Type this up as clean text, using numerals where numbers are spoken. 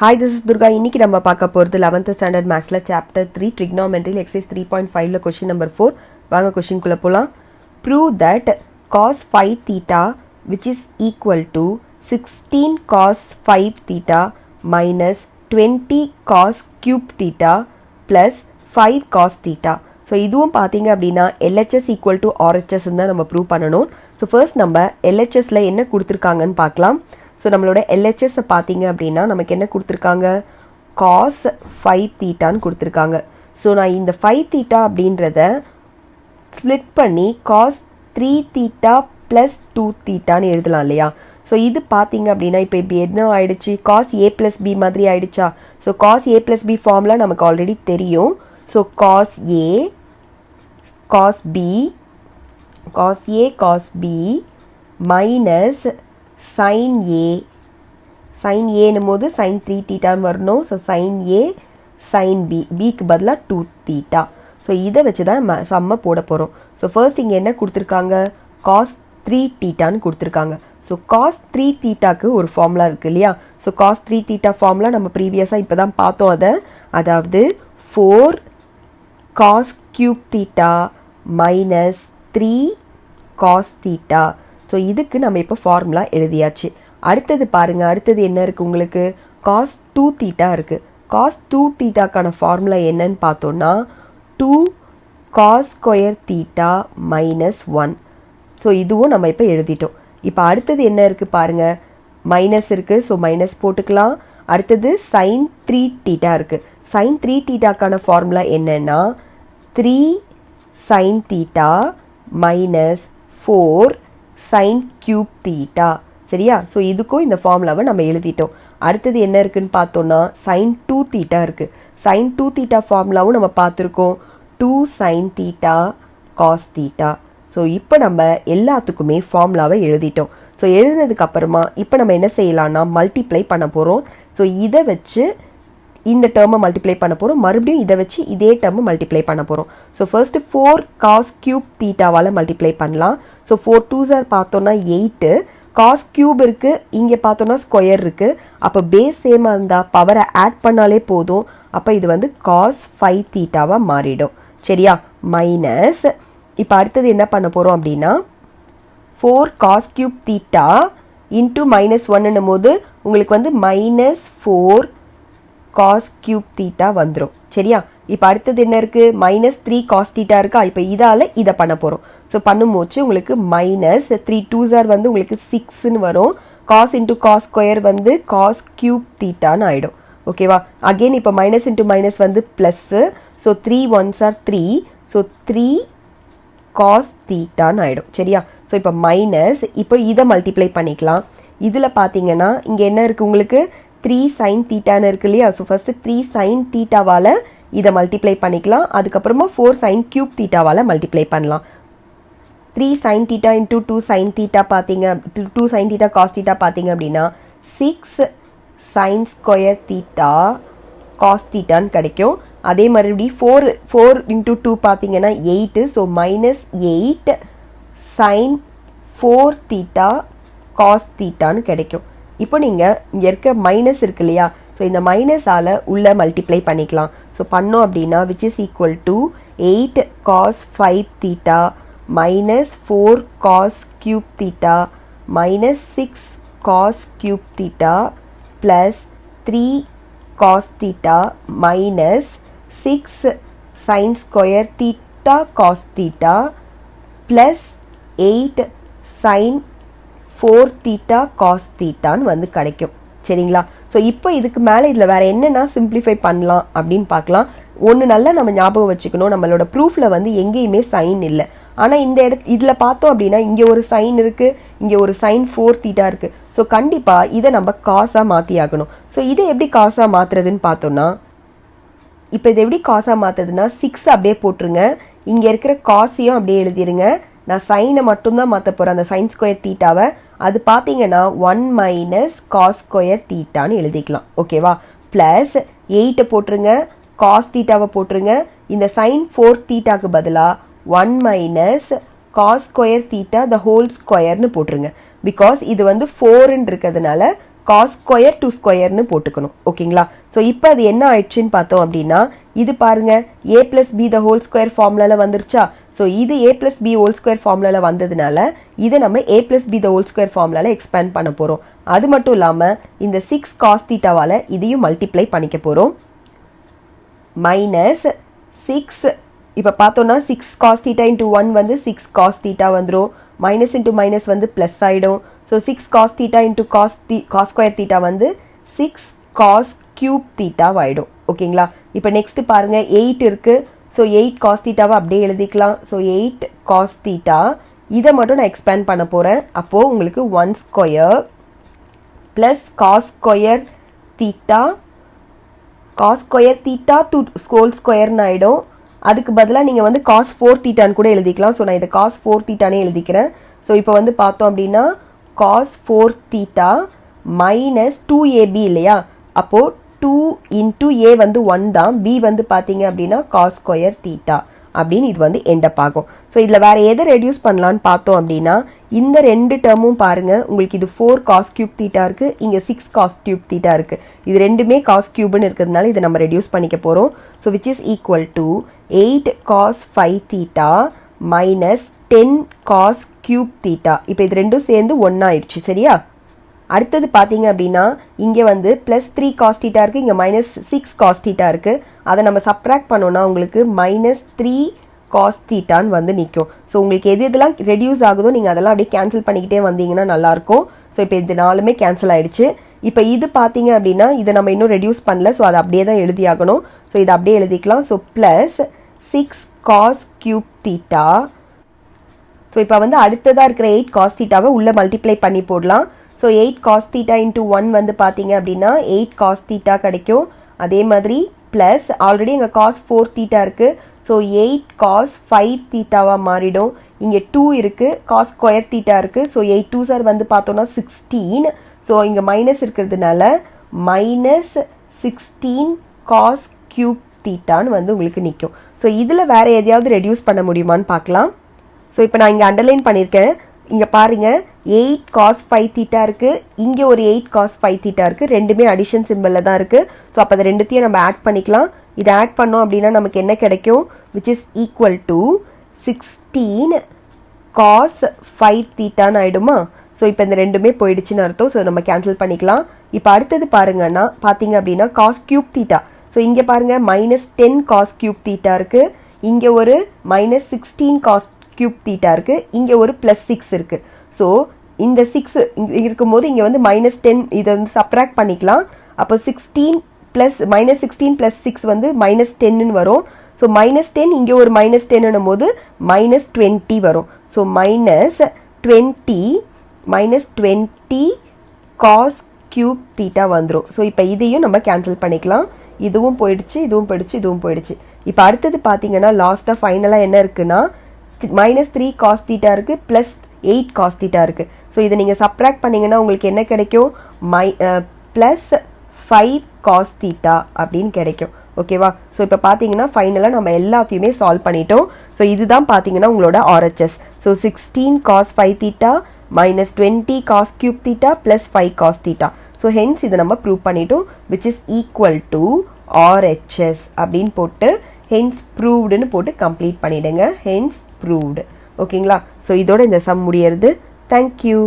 Hi, this is Durga. இன்னைக்கு நம்ம பார்க்க போறது 11th ஸ்டாண்டர்ட் மேத்ஸ்ல சாப்டர் 3 trigonometry exercise 3.5ல क्वेश्चन நம்பர் 4. வாங்க क्वेश्चन குள்ள போலாம். Prove that cos 5 theta which is equal to 16 cos 5 theta minus 20 cos cube theta plus 5 cos theta. So இதுவும் பார்த்தீங்க அப்படின்னா LHS equal to RHS தான் நம்ம ப்ரூவ் பண்ணணும். ஸோ ஃபர்ஸ்ட் நம்ம LHSல என்ன கொடுத்துருக்காங்கன்னு பார்க்கலாம். ஸோ நம்மளோட LHS பார்த்தீங்க அப்படின்னா நமக்கு என்ன கொடுத்துருக்காங்க, cos 5 தீட்டான்னு கொடுத்துருக்காங்க. ஸோ நான் இந்த 5 தீட்டா அப்படின்றத ஸ்ப்ளிட் பண்ணி cos 3 தீட்டா ப்ளஸ் 2 தீட்டான்னு எழுதலாம் இல்லையா. ஸோ இது பார்த்தீங்க அப்படின்னா இப்போ இப்படி என்ன ஆயிடுச்சு, cos a ப்ளஸ் b மாதிரி ஆயிடுச்சா. So cos a plus b formula நமக்கு ஆல்ரெடி தெரியும். So cos a cos b cos b minus sin a என்னும் போது sin 3 தீட்டான்னு வரணும். So sin a sin b bக்கு பதிலாக 2 தீட்டா. ஸோ இதை வச்சு தான் சம்ம போட போகிறோம். ஸோ ஃபர்ஸ்ட் இங்கே என்ன கொடுத்துருக்காங்க, cos 3 தீட்டான்னு கொடுத்துருக்காங்க. ஸோ cos 3 தீட்டாக்கு ஒரு ஃபார்முலா இருக்குது இல்லையா. ஸோ cos 3 தீட்டா ஃபார்முலா நம்ம ப்ரீவியஸாக இப்போ தான் பார்த்தோம். அதாவது 4 cos cube theta minus 3 cos theta. So இதுக்கு நம்ம இப்போ ஃபார்முலா எழுதியாச்சு. அடுத்தது பாருங்க, அடுத்தது என்ன இருக்குது உங்களுக்கு, cos 2 theta இருக்குது. cos 2 thetaக்கான ஃபார்முலா என்னன்னு பார்த்தோன்னா 2 cos square theta minus 1. So இதுவும் நம்ம இப்போ எழுதிட்டோம். இப்போ அடுத்தது என்ன இருக்குது பாருங்க, மைனஸ் இருக்குது. ஸோ மைனஸ் போட்டுக்கலாம். அடுத்தது sin 3 theta இருக்குது. sin 3 தீட்டாக்கான ஃபார்முலா என்னன்னா 3 sin theta minus 4 sin cube theta. சரியா. ஸோ இதுக்கும் இந்த ஃபார்முலாவை நம்ம எழுதிட்டோம். அடுத்தது என்ன இருக்குன்னு பார்த்தோம்னா sin 2 theta இருக்குது. sin 2 theta ஃபார்முலாவும் நம்ம பார்த்துருக்கோம், 2 sin theta cos theta. So இப்போ நம்ம எல்லாத்துக்குமே ஃபார்முலாவை எழுதிட்டோம். ஸோ எழுதினதுக்கு அப்புறமா இப்போ நம்ம என்ன செய்யலாம்னா மல்டிப்ளை பண்ண போகிறோம். ஸோ இதை வச்சு இந்த டேர்மை மல்டிப்ளை பண்ண போகிறோம், மறுபடியும் இதை வச்சு இதே டேர்மை மல்டிப்ளை பண்ண போகிறோம். ஸோ ஃபர்ஸ்ட் 4 cos cube தீட்டாவால் மல்டிப்ளை பண்ணலாம். ஸோ 4 2s பார்த்தோன்னா 8, cos cube இருக்குது, இங்கே பார்த்தோன்னா ஸ்கொயர் இருக்குது. அப்போ பேஸ் சேமாக இருந்தால் பவரை ஆட் பண்ணாலே போதும். அப்போ இது வந்து cos 5 தீட்டாவாக மாறிடும். சரியா. மைனஸ் இப்போ அடுத்தது என்ன பண்ண போகிறோம் அப்படின்னா 4 cos cube theta into minus 1ன்னும் போது உங்களுக்கு வந்து மைனஸ் 4 cos cube theta வந்துடும். சரியா. இப்போ அடுத்தது என்ன இருக்குது, மைனஸ் 3 cos theta இருக்கா. இப்போ இதால் இதை பண்ண போகிறோம். ஸோ பண்ணும்போது உங்களுக்கு மைனஸ் 3 2s வந்து உங்களுக்கு 6ன்னு வரும். cos இன்ட்டு cos ஸ்கொயர் வந்து cos cube தீட்டான்னு ஆகிடும். ஓகேவா. அகெயின் இப்போ மைனஸ் இன்ட்டு மைனஸ் வந்து plus. So 3 1s 3. So 3 cos தீட்டான்னு ஆகிடும். சரியா. ஸோ இப்போ மைனஸ், இப்போ இதை மல்டிப்ளை பண்ணிக்கலாம். இதில் பார்த்தீங்கன்னா இங்கே என்ன இருக்குது உங்களுக்கு, 3 sin தீட்டான்னு இருக்கு இல்லையா. ஸோ ஃபர்ஸ்ட் 3 sin தீட்டாவால் இதை மல்டிப்ளை பண்ணிக்கலாம். அதுக்கப்புறமா 4 sin cube தீட்டாவால் மல்டிப்ளை பண்ணலாம். 3 sin theta into 2 sin theta பார்த்தீங்க, 2 sin தீட்டா காஸ் தீட்டா பார்த்தீங்க அப்படின்னா 6 sin ஸ்கொயர் தீட்டா காஸ் தீட்டான்னு கிடைக்கும். அதே மாதிரி 4 இன்ட்டு 2 பார்த்தீங்கன்னா 8. So minus 8 sin 4 theta cos தீட்டான்னு கிடைக்கும். இப்போ நீங்கள் இங்கே இருக்க மைனஸ் இருக்கு இல்லையா. ஸோ இந்த மைனஸால் உள்ள மல்டிப்ளை பண்ணிக்கலாம். ஸோ பண்ணோம் அப்படின்னா which is equal to 8 cos 5 theta minus 4 cos cube theta minus 6 cos cube theta plus 3 cos theta minus 6 sin square theta cos theta plus 8 sin 4 theta cos தீட்டான்னு வந்து கிடைக்கும். சரிங்களா. ஸோ இப்போ இதுக்கு மேலே இதில் வேறு என்னென்னா சிம்பிளிஃபை பண்ணலாம் அப்படின்னு பார்க்கலாம். ஒன்று நல்லா நம்ம ஞாபகம் வச்சுக்கணும், நம்மளோட ப்ரூஃபில் வந்து எங்கேயுமே சைன் இல்லை. ஆனால் இந்த இதில் பார்த்தோம் அப்படின்னா இங்கே ஒரு சைன் இருக்குது, இங்கே ஒரு sin 4 தீட்டா இருக்குது. ஸோ கண்டிப்பாக இதை நம்ம காசாக மாற்றி ஆகணும். ஸோ இதை எப்படி காசாக மாற்றுறதுன்னு பார்த்தோன்னா, இப்போ இதை எப்படி காசாக மாற்றுறதுன்னா 6 அப்படியே போட்டுருங்க, இங்கே இருக்கிற காசையும் அப்படியே எழுதிருங்க. நான் சைனை மட்டும்தான் மாற்ற போகிறேன், அந்த sin ஸ்கொயர் தீட்டாவை. அது பார்த்தீங்கன்னா 1 மைனஸ் காஸ் ஸ்கொயர் தீட்டான்னு எழுதிக்கலாம். ஓகேவா. ப்ளஸ் 8 போட்டுருங்க, காஸ் தீட்டாவை போட்டுருங்க. இந்த sin 4 தீட்டாக்கு பதிலாக 1 minus cos square theta the whole ஸ்கொயர்னு போட்டுருங்க. பிகாஸ் இது வந்து 4ன்னு இருக்கிறதுனால காஸ் ஸ்கொயர் டு ஸ்கொயர்னு போட்டுக்கணும். ஓகேங்களா? ஸோ இப்போ அது என்ன ஆயிடுச்சுன்னு பார்த்தோம் அப்படின்னா, இது பாருங்க A plus B the whole square ஃபார்முலால வந்துருச்சா? ஸோ இது A plus B whole square ஃபார்முலால வந்ததுனால இதை நம்ம A plus B the whole square ஃபார்முலால எக்ஸ்பேண்ட் பண்ண போகிறோம். அது மட்டும் இல்லாமல் இந்த 6 காஸ் தீட்டாவால் இதையும் மல்டிப்ளை பண்ணிக்க போகிறோம். மைனஸ் 6 இப்போ பார்த்தோன்னா 6 காஸ் தீட்டா இன்ட்டு 1 வந்து 6 காஸ் தீட்டா வந்துடும். மைனஸ் இன்ட்டு மைனஸ் வந்து ப்ளஸ் ஆகிடும். So 6 cos theta into cos square theta வந்து 6 காஸ் கியூப் தீட்டா ஆகிடும். ஓகேங்களா? இப்போ நெக்ஸ்ட் பாருங்க 8 இருக்கு. ஸோ 8 காஸ் தீட்டாவை அப்படியே எழுதிக்கலாம். ஸோ 8 காஸ் தீட்டா இதை மட்டும் நான் எக்ஸ்பேண்ட் பண்ண போகிறேன். அப்போது உங்களுக்கு 1 square plus cos square theta to whole ஸ்கொயர்னு ஆகிடும். அதுக்கு பதிலாக நீங்கள் வந்து காஸ் 4 தீட்டான்னு கூட எழுதிக்கலாம். ஸோ நான் இதை காஸ் 4 தீட்டானே எழுதிக்கிறேன். ஸோ இப்போ வந்து பார்த்தோம் அப்படின்னா காஸ் 4 தீட்டா மைனஸ் 2ab இல்லையா? அப்போது 2 இன்ட்டு ஏ வந்து 1 தான், பி வந்து பார்த்தீங்க அப்படின்னா காஸ் ஸ்கொயர் தீட்டா அப்படின்னு இது வந்து எண்டப் ஆகும். ஸோ இதில் வேறு எதை ரெடியூஸ் பண்ணலான்னு பார்த்தோம் அப்படின்னா இந்த 2 டேர்மும் பாருங்கள், உங்களுக்கு இது 4 காஸ் கியூப் தீட்டா இருக்குது, இங்கே 6 காஸ் கியூப் தீட்டா இருக்குது. இது ரெண்டுமே காஸ் கியூப்னு இருக்கிறதுனால இதை நம்ம ரெடியூஸ் பண்ணிக்க போகிறோம். So which is equal to 8 cos 5 theta minus 10 cos cube theta. இப்போ இது ரெண்டும் சேர்ந்து 1 ஆயிடுச்சு. சரியா? அடுத்தது பார்த்தீங்க அப்படின்னா இங்கே வந்து ப்ளஸ் 3 காஸ் தீட்டா இருக்குது, இங்கே மைனஸ் 6 காஸ் தீட்டா இருக்குது. அதை நம்ம சப்ராக்ட் பண்ணோன்னா உங்களுக்கு மைனஸ் 3 காஸ் தீட்டான்னு வந்து நிற்கும். ஸோ உங்களுக்கு எது எதெல்லாம் ரெடியூஸ் ஆகுதோ நீங்கள் அதெல்லாம் அப்படியே கேன்சல் பண்ணிக்கிட்டே வந்தீங்கன்னா நல்லாயிருக்கும். ஸோ இப்போ இது 4மே கேன்சல் ஆகிடுச்சு. இப்போ இது பார்த்தீங்க அப்படின்னா இதை நம்ம இன்னும் ரெடியூஸ் பண்ணல. ஸோ அதை அப்படியே தான் எழுதி ஆகணும். ஸோ இதை அப்படியே எழுதிக்கலாம். So plus 6 cos cube theta. So இப்போ வந்து அடுத்ததாக இருக்கிற 8 காஸ் தீட்டாவை உள்ளே மல்டிப்ளை பண்ணி போடலாம். ஸோ 8 காஸ் தீட்டா இன்ட்டு 1 வந்து பார்த்தீங்க அப்படின்னா 8 காஸ் தீட்டா கிடைக்கும். அதே மாதிரி ப்ளஸ் ஆல்ரெடி இங்கே காஸ் 4 தீட்டா இருக்குது. ஸோ 8 காஸ் 5 தீட்டாவாக மாறிடும். இங்கே 2 இருக்குது, காஸ் ஸ்கொயர் தீட்டா இருக்குது. ஸோ 8 2 சார் வந்து பார்த்தோன்னா 16. ஸோ இங்கே மைனஸ் இருக்கிறதுனால மைனஸ் 16 காஸ் கியூப் தீட்டான்னு வந்து உங்களுக்கு நிற்கும். ஸோ இதில் வேறு எதையாவது ரெடியூஸ் பண்ண முடியுமான்னு பார்க்கலாம். ஸோ இப்போ நான் இங்கே அண்டர்லைன் பண்ணியிருக்கேன். இங்கே பாருங்கள் 8 காஸ் 5 தீட்டா இருக்குது, இங்கே ஒரு 8 காஸ் 5 தீட்டா இருக்குது. ரெண்டுமே அடிஷன் சிம்பிளில் தான் இருக்குது. ஸோ அப்போ அதை ரெண்டுத்தையும் நம்ம ஆட் பண்ணிக்கலாம். இதை ஆட் பண்ணோம் அப்படின்னா நமக்கு என்ன கிடைக்கும்? Which is equal to 16 cos 5 தீட்டான்னு ஆகிடுமா? ஸோ இப்போ இந்த ரெண்டுமே போயிடுச்சுன்னு அர்த்தம். ஸோ நம்ம கேன்சல் பண்ணிக்கலாம். இப்போ அடுத்தது பாருங்கன்னா பார்த்தீங்க அப்படின்னா காஸ் கியூப் தீட்டா. ஸோ இங்கே பாருங்கள் மைனஸ் 10 காஸ் கியூப் தீட்டா இருக்குது, இங்கே ஒரு மைனஸ் 16 காஸ் கியூப் தீட்டா இருக்குது, இங்கே ஒரு ப்ளஸ் 6 இருக்குது. ஸோ இந்த 6 இருக்கும்போது இங்கே வந்து மைனஸ் 10 இதை வந்து சப்ராக்ட் பண்ணிக்கலாம். அப்போ 16 ப்ளஸ் மைனஸ் 16 ப்ளஸ் 6 வந்து மைனஸ் 10ன்னு வரும். ஸோ மைனஸ் 10 இங்கே ஒரு மைனஸ் 10ன்னும் போது மைனஸ் 20 வரும். So minus 20 cos cube theta வந்துடும். ஸோ இப்போ இதையும் நம்ம கேன்சல் பண்ணிக்கலாம். இதுவும் போயிடுச்சு, இதுவும் போயிடுச்சு, இதுவும் போயிடுச்சு. இப்போ அடுத்தது பார்த்தீங்கன்னா லாஸ்ட்டாக ஃபைனலாக என்ன இருக்குன்னா மைனஸ் 3 காஸ் தீட்டா இருக்குது, ப்ளஸ் 8 காஸ் தீட்டா இருக்குது. ஸோ இதை நீங்கள் சப்ராக்ட் பண்ணிங்கன்னா உங்களுக்கு என்ன கிடைக்கும்? ப்ளஸ் 5 காஸ் தீட்டா அப்படின்னு கிடைக்கும். ஓகேவா? ஸோ இப்போ பார்த்தீங்கன்னா ஃபைனலாக நம்ம எல்லாத்தையுமே சால்வ் பண்ணிட்டோம். ஸோ இதுதான் பார்த்தீங்கன்னா உங்களோட RHS. So 16 cos 5 theta minus 20 cos cube theta plus 5 cos theta. So hence இதை நம்ம ப்ரூவ் பண்ணிட்டோம். Which is equal to RHS அப்படின்னு போட்டு ஹென்ஸ் ப்ரூவ்டுன்னு போட்டு கம்ப்ளீட் பண்ணிவிடுங்க. Hence proved. ஓகேங்களா? ஸோ இதோட இந்த சம் முடியறது. தேங்க்யூ.